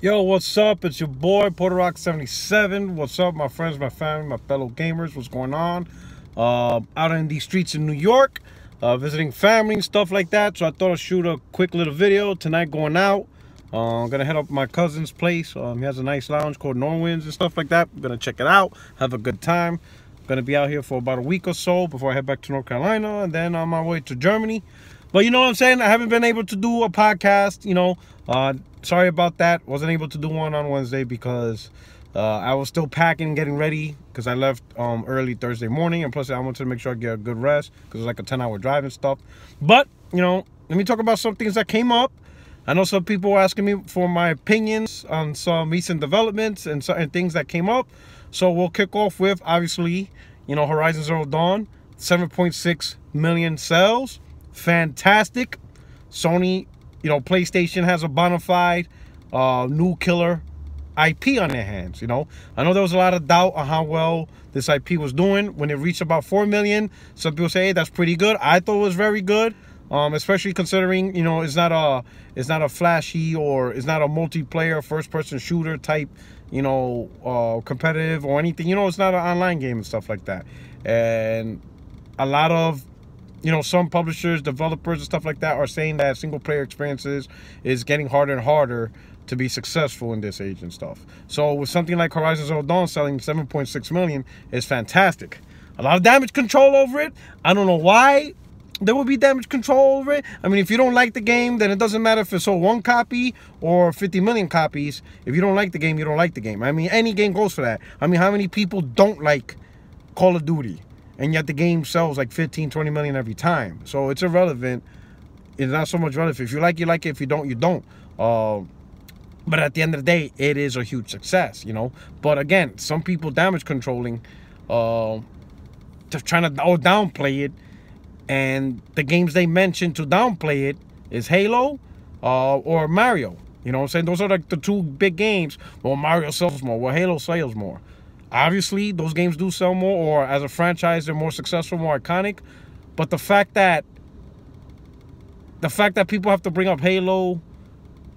Yo, what's up? It's your boy, NXTGEN720. What's up, my friends, my family, my fellow gamers? What's going on? Out in these streets in New York, visiting family and stuff like that. So I thought I'd shoot a quick little video tonight going out. I'm going to head up to my cousin's place. He has a nice lounge called Norwin's and stuff like that. I'm going to check it out, have a good time. I'm going to be out here for about a week or so before I head back to North Carolina. And then on my way to Germany. But you know what I'm saying? I haven't been able to do a podcast, sorry about that. Wasn't able to do one on Wednesday because I was still packing and getting ready because I left early Thursday morning. And plus, I wanted to make sure I get a good rest because it's like a 10-hour drive and stuff. But, let me talk about some things that came up. I know some people were asking me for my opinions on some recent developments and certain things that came up. So we'll kick off with, obviously, Horizon Zero Dawn, 7.6 million sales. Fantastic. Sony, PlayStation has a bona fide new killer IP on their hands. I know there was a lot of doubt on how well this IP was doing. When it reached about 4 million, some people say, hey, that's pretty good. I thought it was very good, especially considering it's not a flashy or it's not a multiplayer first-person shooter type competitive or anything. It's not an online game and stuff like that. And a lot of some publishers, developers, and stuff like that are saying that single-player experiences is getting harder and harder to be successful in this age and stuff. So with something like Horizon Zero Dawn selling 7.6 million is fantastic. A lot of damage control over it. I don't know why there will be damage control over it. I mean, if you don't like the game, then it doesn't matter if it's sold 1 copy or 50 million copies. If you don't like the game, you don't like the game. I mean, any game goes for that. I mean, how many people don't like Call of Duty? And yet the game sells like 15, 20 million every time. So it's irrelevant. It's not so much relevant. If you like it. If you don't, you don't. But at the end of the day, it is a huge success, But again, some people damage controlling, just trying to downplay it. And the games they mention to downplay it is Halo or Mario. You know what I'm saying? Those are like the two big games. Well, Mario sells more. Well, Halo sells more. Obviously, those games do sell more, or as a franchise, they're more successful, more iconic. But the fact that people have to bring up Halo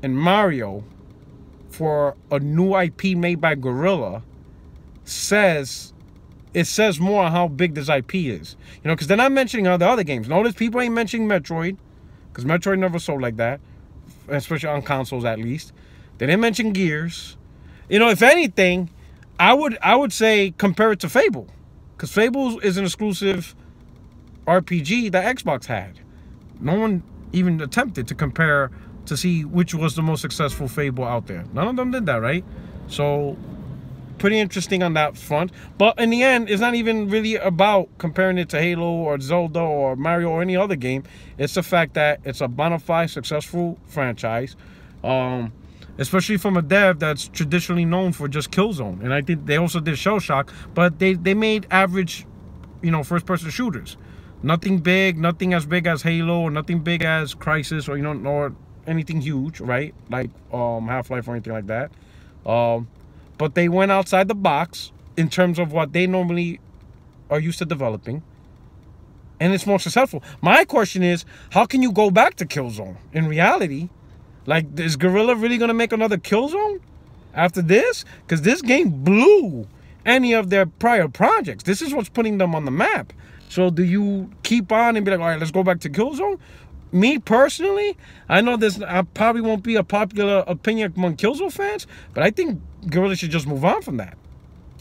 and Mario for a new IP made by Guerrilla says more on how big this IP is. Because they're not mentioning all the other games. Notice people ain't mentioning Metroid, because Metroid never sold like that, especially on consoles at least. They didn't mention Gears. If anything, I would say compare it to Fable, because Fable is an exclusive RPG that Xbox had. No one even attempted to compare to see which was the most successful Fable out there. None of them did that, right? So pretty interesting on that front. But in the end, it's not even really about comparing it to Halo or Zelda or Mario or any other game. It's the fact that it's a bona fide successful franchise. Especially from a dev that's traditionally known for just Killzone. And I think they also did Shell Shock, but they made average, first-person shooters. Nothing big, nothing as big as Halo, or nothing big as Crysis, or, or anything huge, right? Like Half-Life or anything like that. But they went outside the box in terms of what they normally are used to developing. And it's more successful. My question is, how can you go back to Killzone? In reality, like, is Guerrilla really going to make another Killzone after this? Because this game blew any of their prior projects. This is what's putting them on the map. So do you keep on and be like, all right, let's go back to Killzone? Me, personally, I know this probably won't be a popular opinion among Killzone fans, but I think Guerrilla should just move on from that.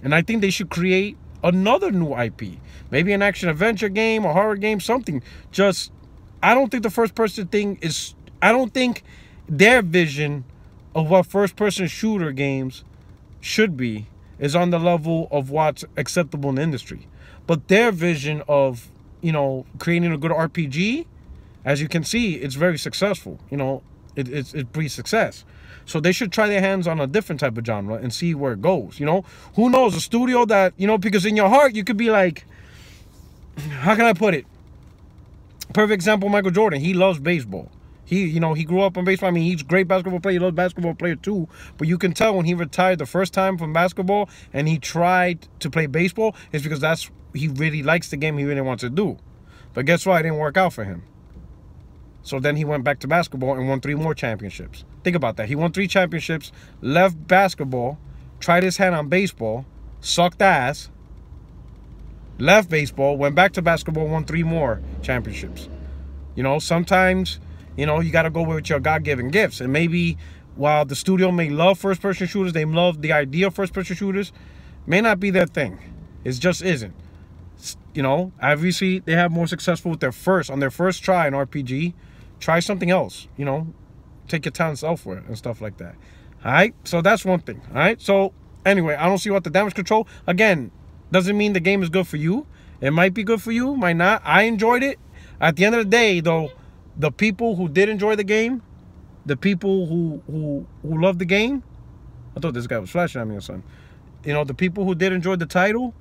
And I think they should create another new IP. Maybe an action-adventure game, a horror game, something. I don't think the first-person thing is... I don't think their vision of what first-person shooter games should be is on the level of what's acceptable in the industry. But their vision of, creating a good RPG, as you can see, it's very successful. It's breeds success. So they should try their hands on a different type of genre and see where it goes. Who knows? A studio that, because in your heart, you could be like, how can I put it? Perfect example, Michael Jordan. He loves baseball. He grew up on baseball. I mean, he's a great basketball player. He loves basketball player too. But you can tell when he retired the first time from basketball and he tried to play baseball, it's because he really likes the game he really wants to do. But guess what? It didn't work out for him. So then he went back to basketball and won 3 more championships. Think about that. He won 3 championships, left basketball, tried his hand on baseball, sucked ass, left baseball, went back to basketball, won 3 more championships. You know, sometimes, you know, you got to go with your God-given gifts. And maybe while the studio may love first-person shooters, they love the idea of first-person shooters, may not be their thing. It just isn't. You know, obviously, they have more successful with their first try in RPG. Try something else, you know. Take your talents elsewhere and stuff like that. All right, so that's one thing. All right, so anyway, I don't see what the damage control, again, doesn't mean the game is good for you. It might be good for you, might not. I enjoyed it. At the end of the day, though, the people who did enjoy the game, the people who loved the game, I thought this guy was flashing at me or something. You know, the people who did enjoy the title,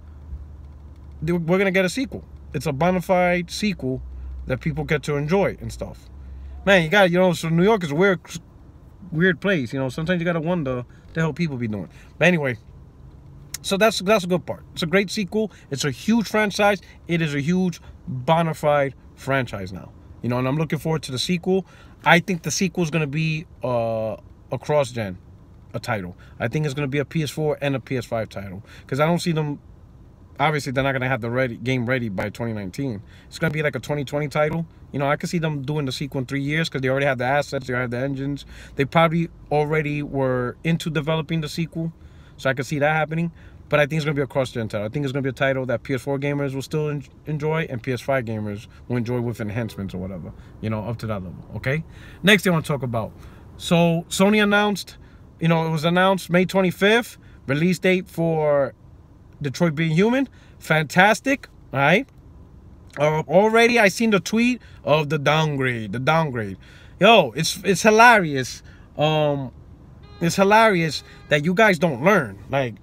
we're gonna get a sequel. It's a bona fide sequel that people get to enjoy and stuff. Man, you got, you know, so New York is a weird place. You know, sometimes you gotta wonder the hell people be doing. But anyway, so that's a good part. It's a great sequel. It's a huge franchise. It is a huge bona fide franchise now. You know, and I'm looking forward to the sequel. I think the sequel is gonna be a cross-gen, a title. I think it's gonna be a PS4 and a PS5 title, because I don't see them. Obviously, they're not going to have the game ready by 2019. It's going to be like a 2020 title. You know, I can see them doing the sequel in 3 years because they already have the assets. They already have the engines. They probably already were into developing the sequel. So I can see that happening. But I think it's going to be a cross-gen title. I think it's going to be a title that PS4 gamers will still enjoy and PS5 gamers will enjoy with enhancements or whatever. You know, up to that level. Okay? Next thing I want to talk about. So Sony announced, you know, it was announced May 25th. Release date for Detroit Being Human. Fantastic. All right. Already I seen the tweet of the downgrade. Yo, it's hilarious. It's hilarious that you guys don't learn. Like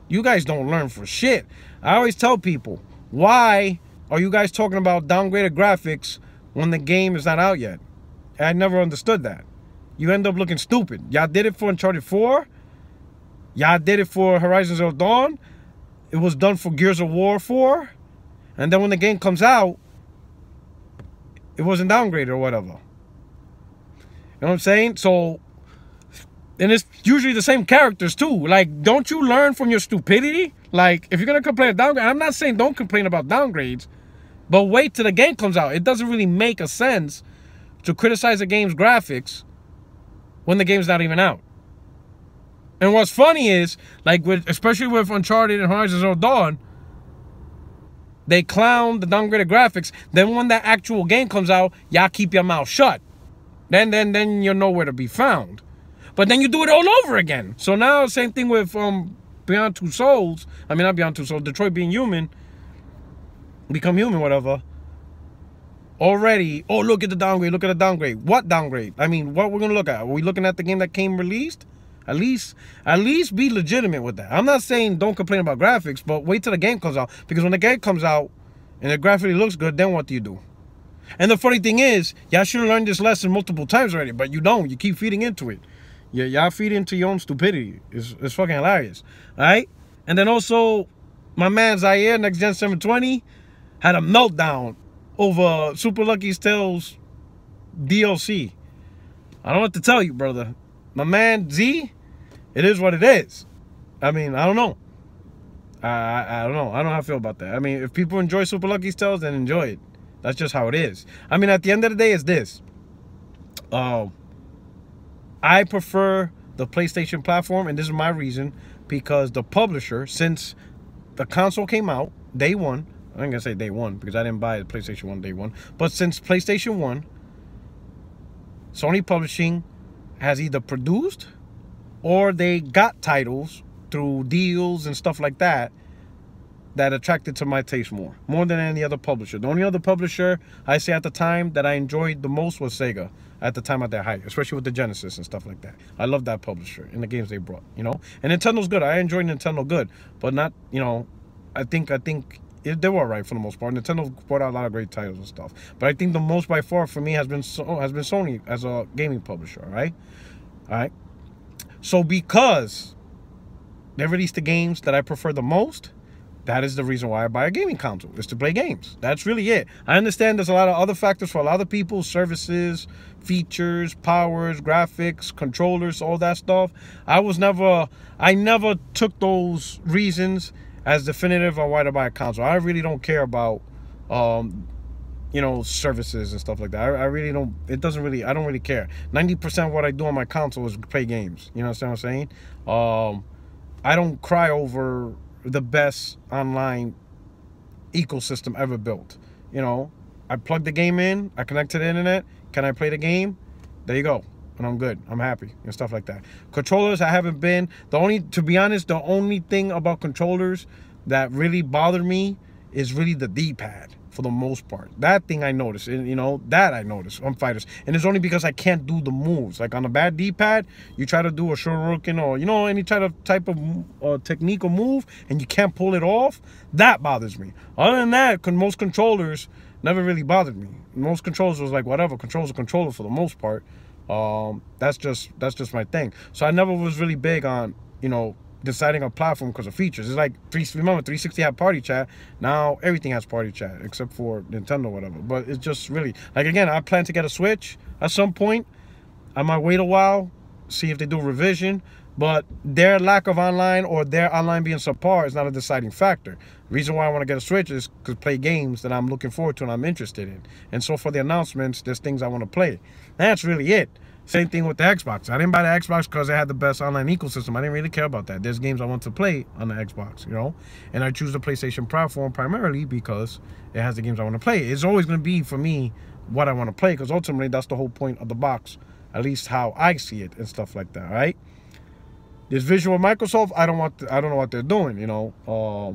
you guys don't learn for shit. I always tell people, why are you guys talking about downgraded graphics when the game is not out yet? I never understood that. You end up looking stupid. Y'all did it for Uncharted 4. Y'all did it for Horizon Zero Dawn. It was done for Gears of War 4. And then when the game comes out, it wasn't downgraded or whatever. You know what I'm saying? So, and it's usually the same characters too. Like, don't you learn from your stupidity? Like, if you're going to complain about downgrade, I'm not saying don't complain about downgrades, but wait till the game comes out. It doesn't really make a sense to criticize a game's graphics when the game's not even out. And what's funny is, like, especially with Uncharted and Horizon Zero Dawn, they clown the downgraded graphics. Then when that actual game comes out, y'all keep your mouth shut. Then you're nowhere to be found. But then you do it all over again. So now, same thing with Beyond Two Souls. I mean, not Beyond Two Souls. Detroit Being Human. Become Human, whatever. Already, oh, look at the downgrade. Look at the downgrade. What downgrade? I mean, what we're going to look at? Are we looking at the game that came released? At least be legitimate with that. I'm not saying don't complain about graphics, but wait till the game comes out. Because when the game comes out and it graphically looks good, then what do you do? And the funny thing is, y'all should have learned this lesson multiple times already, but you don't. You keep feeding into it. Y'all feed into your own stupidity. It's fucking hilarious. All right? And then also, my man Zaire, NXTGEN720, had a meltdown over Super Lucky's Tales DLC. I don't know what to tell you, brother. My man Z, it is what it is. I mean, I don't know. I don't know. I don't know how I feel about that. I mean, if people enjoy Super Lucky's Tales, then enjoy it. That's just how it is. I mean, at the end of the day, it's this. I prefer the PlayStation platform, and this is my reason, because the publisher, since the console came out, day one, I'm not going to say day one, because I didn't buy the PlayStation 1 day one, but since PlayStation 1, Sony Publishing has either produced or they got titles through deals and stuff like that that attracted to my taste more than any other publisher. The only other publisher I say at the time that I enjoyed the most was Sega at the time at their height, especially with the Genesis and stuff like that. I love that publisher and the games they brought, you know. And Nintendo's good. I enjoy Nintendo good, but not, you know, I think they were right for the most part. Nintendo brought out a lot of great titles and stuff. But I think the most by far for me has been Sony as a gaming publisher, all right? All right? So because they released the games that I prefer the most, That is the reason why I buy a gaming console, is to play games. That's really it. I understand there's a lot of other factors for a lot of people, services, features, powers, graphics, controllers, all that stuff. I never took those reasons as definitive on why to buy a console. I really don't care about, you know, services and stuff like that. I really don't, I don't really care. 90% of what I do on my console is play games. You know what I'm saying? I don't cry over the best online ecosystem ever built. You know, I plug the game in, I connect to the internet, can I play the game? There you go. And I'm good. I'm happy and stuff like that. Controllers, I haven't been. To be honest, the only thing about controllers that really bothered me is really the D-pad for the most part. That thing I noticed, and you know, that I noticed on fighters. And it's only because I can't do the moves. Like on a bad D-pad, you try to do a shuriken or, you know, any type of technique or move, and you can't pull it off. That bothers me. Other than that, most controllers never really bothered me. Most controllers was like, whatever, controller's a controller for the most part. That's just my thing. So I never was really big on, you know, deciding a platform because of features. It's like, remember 360 had party chat. Now everything has party chat except for Nintendo or whatever. But it's just really, like, again, I plan to get a Switch at some point. I might wait a while, see if they do revision. But their lack of online or their online being subpar is not a deciding factor. The reason why I want to get a Switch is to play games that I'm looking forward to and I'm interested in. And so for the announcements, there's things I want to play. That's really it. Same thing with the Xbox. I didn't buy the Xbox because it had the best online ecosystem. I didn't really care about that. There's games I want to play on the Xbox, you know? And I choose the PlayStation platform primarily because it has the games I want to play. It's always going to be, for me, what I want to play, because ultimately that's the whole point of the box, at least how I see it and stuff like that, right? This visual Microsoft, I don't know what they're doing, you know?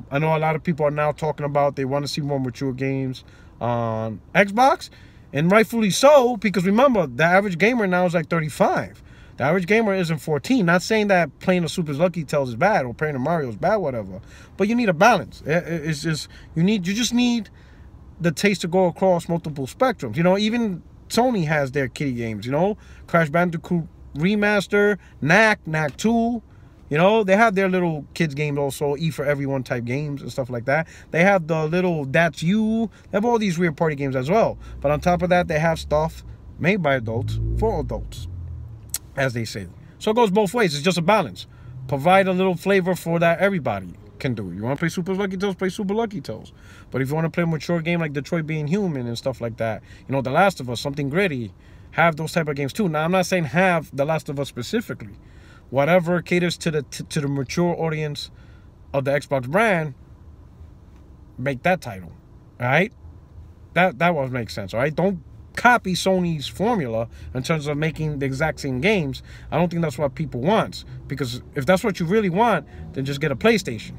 I know a lot of people are now talking about they want to see more mature games on Xbox. And rightfully so, because remember, the average gamer now is like 35. The average gamer isn't 14. Not saying that playing the Super Lucky Tales is bad or playing the Mario is bad, whatever. But you need a balance. It's just, you just need the taste to go across multiple spectrums. You know, even Sony has their kiddie games, you know? Crash Bandicoot Remaster, Knack 2. You know, they have their little kids games also, E for Everyone type games and stuff like that. They have the little That's You. They have all these weird party games as well. But on top of that, they have stuff made by adults for adults, as they say. So it goes both ways. It's just a balance. Provide a little flavor for that everybody can do. You want to play Super Lucky Tales, play Super Lucky Tales. But if you want to play a mature game like Detroit Being Human and stuff like that, you know, The Last of Us, something gritty, have those type of games too. Now, I'm not saying have The Last of Us specifically. Whatever caters to the mature audience of the Xbox brand, make that title, all right? That would make sense, all right? Don't copy Sony's formula in terms of making the exact same games. I don't think that's what people want, because if that's what you really want, then just get a PlayStation.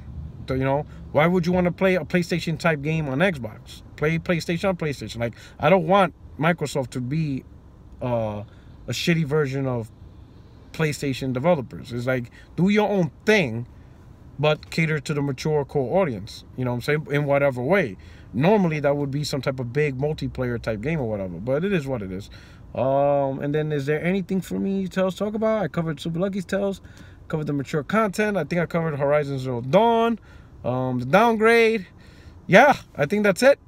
So, you know, why would you want to play a PlayStation type game on Xbox? Play PlayStation on PlayStation. Like, I don't want Microsoft to be a shitty version of PlayStation developers. It's like, do your own thing, but cater to the mature core audience, you know what I'm saying, in whatever way. Normally that would be some type of big multiplayer type game or whatever, but it is what it is. And then, is there anything for me to talk about? I covered Super Lucky Tales, covered the mature content. I think I covered Horizon Zero Dawn, the downgrade. Yeah, I think that's it.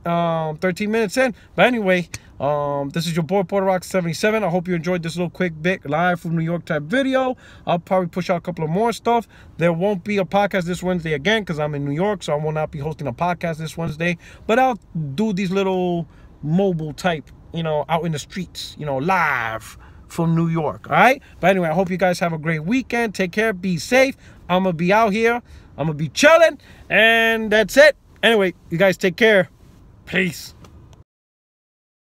13 minutes in. But anyway, this is your boy PorterRock77. I hope you enjoyed this little quick bit live from New York type video. I'll probably push out a couple of more stuff. There won't be a podcast this Wednesday again because I'm in New York, so I will not be hosting a podcast this Wednesday. But I'll do these little mobile type, you know, out in the streets, you know, live from New York. All right. But anyway, I hope you guys have a great weekend. Take care. Be safe. I'm gonna be out here. I'm gonna be chilling, and that's it. Anyway, you guys take care. Peace.